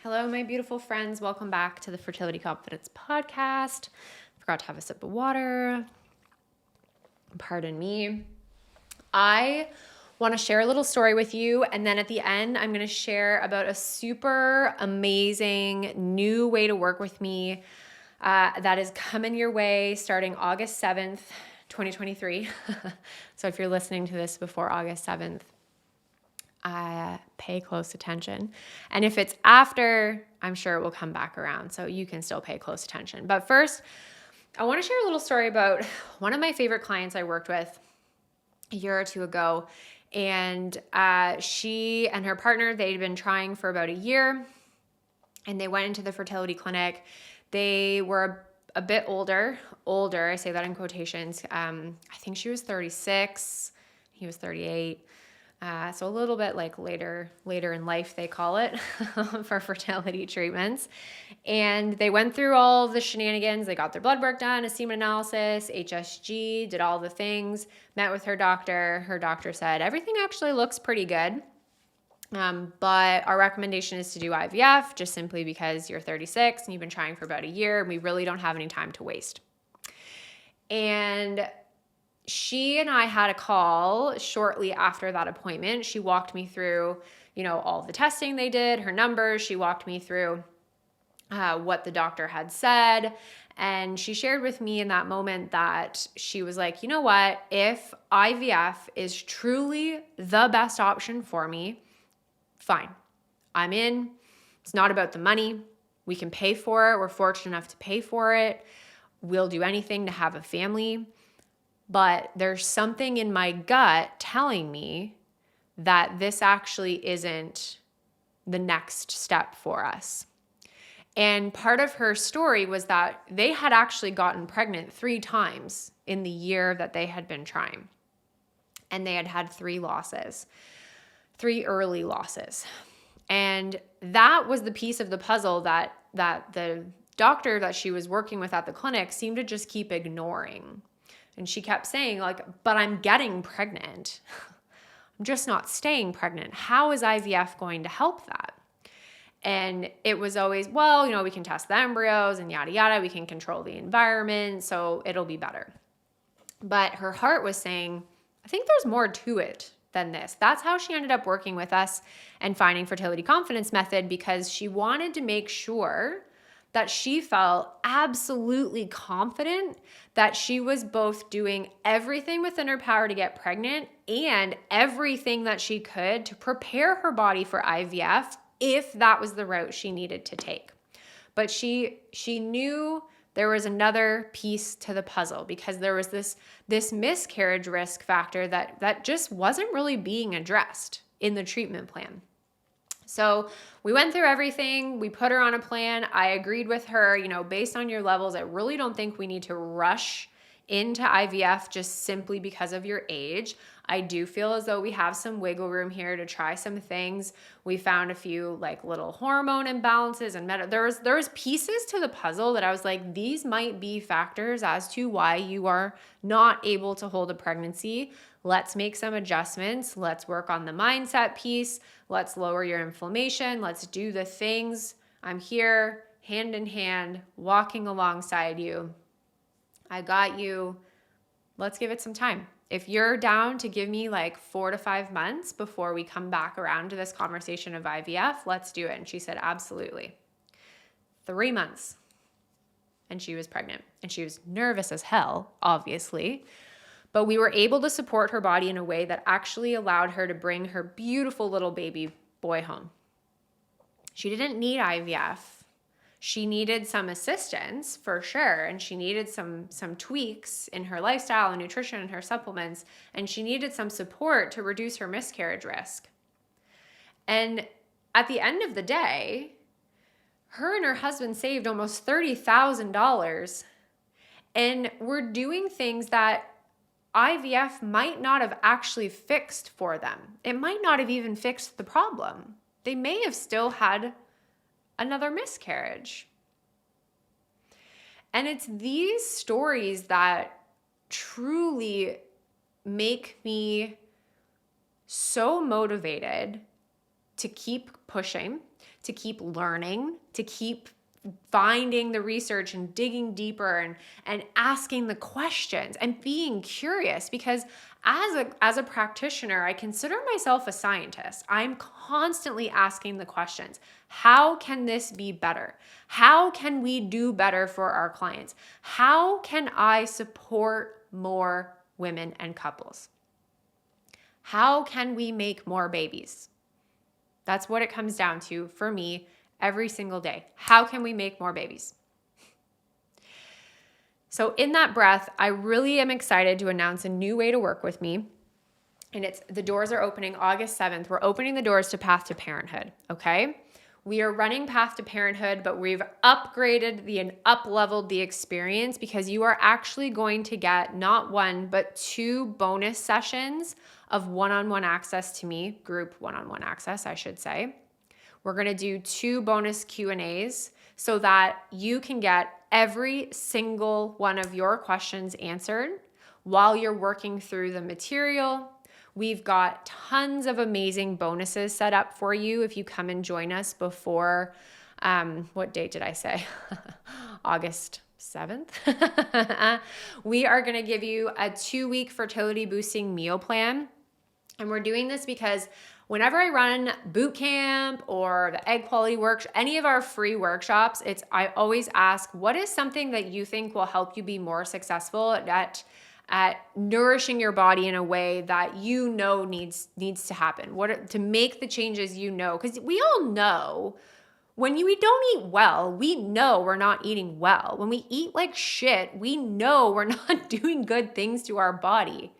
Hello, my beautiful friends. Welcome back to the Fertility Confidence Podcast. Forgot to have a sip of water. Pardon me. I want to share a little story with you, and then at the end, I'm going to share about a super amazing new way to work with me that is coming your way starting August 7th, 2023. So if you're listening to this before August 7th, pay close attention. And if it's after, I'm sure it will come back around. So you can still pay close attention. But first, I want to share a little story about one of my favorite clients I worked with a year or two ago. And she and her partner, they'd been trying for about a year. And they went into the fertility clinic. They were a bit older, I say that in quotations. I think she was 36, he was 38. So a little bit like later in life, they call it, for fertility treatments. And they went through all of the shenanigans. They got their blood work done, a semen analysis, HSG, did all the things, met with her doctor. Her doctor said, everything actually looks pretty good. But our recommendation is to do IVF just simply because you're 36 and you've been trying for about a year and we really don't have any time to waste. And she and I had a call shortly after that appointment. She walked me through, all the testing they did, her numbers. She walked me through what the doctor had said. And she shared with me in that moment that she was like, you know what? If IVF is truly the best option for me, fine. I'm in. It's not about the money. We can pay for it. We're fortunate enough to pay for it. We'll do anything to have a family. But there's something in my gut telling me that this actually isn't the next step for us. And part of her story was that they had actually gotten pregnant 3 times in the year that they had been trying. And they had had 3 early losses. And that was the piece of the puzzle that the doctor that she was working with at the clinic seemed to just keep ignoring. And she kept saying, but I'm getting pregnant. I'm just not staying pregnant. How is IVF going to help that? And it was always, we can test the embryos and yada, yada. We can control the environment, so it'll be better. But her heart was saying, I think there's more to it than this. That's how she ended up working with us and finding Fertility Confidence Method, because she wanted to make sure that she felt absolutely confident that she was both doing everything within her power to get pregnant and everything that she could to prepare her body for IVF if that was the route she needed to take. But she knew there was another piece to the puzzle, because there was this miscarriage risk factor that just wasn't really being addressed in the treatment plan. So we went through everything. We put her on a plan. I agreed with her, based on your levels, I really don't think we need to rush into IVF just simply because of your age. I do feel as though we have some wiggle room here to try some things. We found a few little hormone imbalances and there was pieces to the puzzle that I was like, these might be factors as to why you are not able to hold a pregnancy. Let's make some adjustments. Let's work on the mindset piece. Let's lower your inflammation. Let's do the things. I'm here, hand in hand, walking alongside you. I got you. Let's give it some time. If you're down to give me 4 to 5 months before we come back around to this conversation of IVF, let's do it. And she said, absolutely. 3 months. And she was pregnant. And she was nervous as hell, obviously. But we were able to support her body in a way that actually allowed her to bring her beautiful little baby boy home. She didn't need IVF. She needed some assistance for sure, and she needed some tweaks in her lifestyle and nutrition and her supplements, and she needed some support to reduce her miscarriage risk. And at the end of the day, her and her husband saved almost $30,000, and we're doing things that IVF might not have actually fixed for them. It might not have even fixed the problem. They may have still had another miscarriage. And it's these stories that truly make me so motivated to keep pushing, to keep learning, to keep finding the research and digging deeper and asking the questions and being curious, because as a practitioner, I consider myself a scientist. I'm constantly asking the questions. How can this be better? How can we do better for our clients? How can I support more women and couples? How can we make more babies? That's what it comes down to for me every single day. How can we make more babies? So in that breath, I really am excited to announce a new way to work with me. And the doors are opening August 7th. We're opening the doors to Path to Parenthood, okay? We are running Path to Parenthood, but we've upgraded and up-leveled the experience, because you are actually going to get not one, but 2 bonus sessions of one-on-one access to me, group one-on-one access, I should say. We're going to do 2 bonus Q&As so that you can get every single one of your questions answered while you're working through the material. We've got tons of amazing bonuses set up for you if you come and join us before, what date did I say? August 7th. We are going to give you a 2-week fertility boosting meal plan. And we're doing this because whenever I run boot camp or the egg quality workshop, any of our free workshops, I always ask, what is something that you think will help you be more successful at nourishing your body in a way that you know needs to happen? To make the changes you know, because we all know when we don't eat well, we know we're not eating well. When we eat like shit, we know we're not doing good things to our body.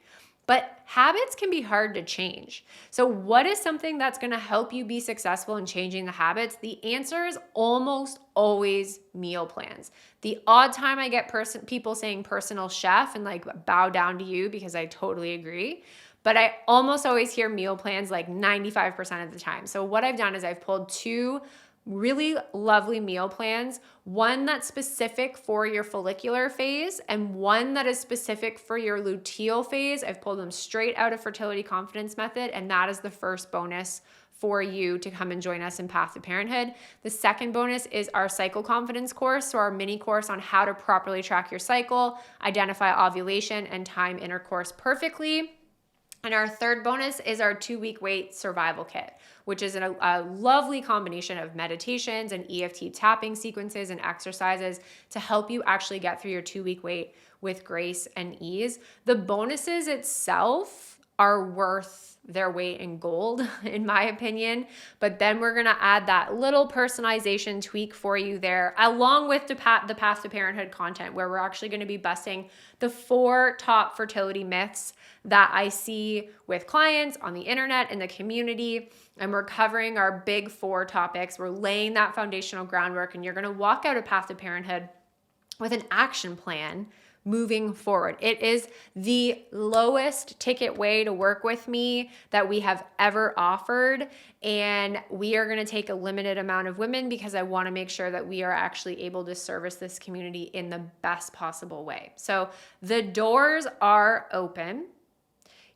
But habits can be hard to change. So what is something that's going to help you be successful in changing the habits? The answer is almost always meal plans. The odd time I get people saying personal chef and like bow down to you, because I totally agree. But I almost always hear meal plans like 95% of the time. So what I've done is I've pulled 2 really lovely meal plans, one that's specific for your follicular phase and one that is specific for your luteal phase. I've pulled them straight out of Fertility Confidence Method, and that is the first bonus for you to come and join us in Path to Parenthood. The second bonus is our cycle confidence course, so our mini course on how to properly track your cycle, identify ovulation, and time intercourse perfectly. And our third bonus is our 2-week weight survival kit, which is a lovely combination of meditations and EFT tapping sequences and exercises to help you actually get through your 2-week wait with grace and ease. The bonuses itself are worth their weight in gold, in my opinion. But then we're going to add that little personalization tweak for you there, along with the Path to Parenthood content, where we're actually going to be busting the 4 top fertility myths that I see with clients on the internet, in the community. And we're covering our big 4 topics. We're laying that foundational groundwork, and you're going to walk out of Path to Parenthood with an action plan moving forward. It is the lowest ticket way to work with me that we have ever offered. And we are going to take a limited amount of women, because I want to make sure that we are actually able to service this community in the best possible way. So the doors are open.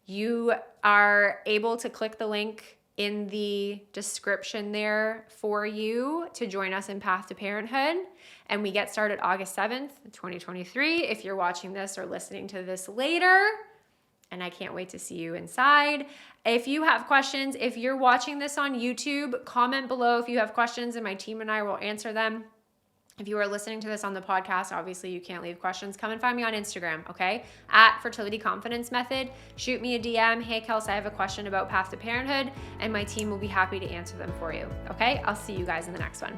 You are able to click the link in the description there for you to join us in Path to Parenthood. And we get started August 7th, 2023. If you're watching this or listening to this later, and I can't wait to see you inside. If you have questions, if you're watching this on YouTube, comment below if you have questions, and my team and I will answer them. If you are listening to this on the podcast, obviously you can't leave questions. Come and find me on Instagram, okay? At Fertility Confidence Method. Shoot me a DM. Hey, Kels, I have a question about Path to Parenthood, and my team will be happy to answer them for you, okay? I'll see you guys in the next one.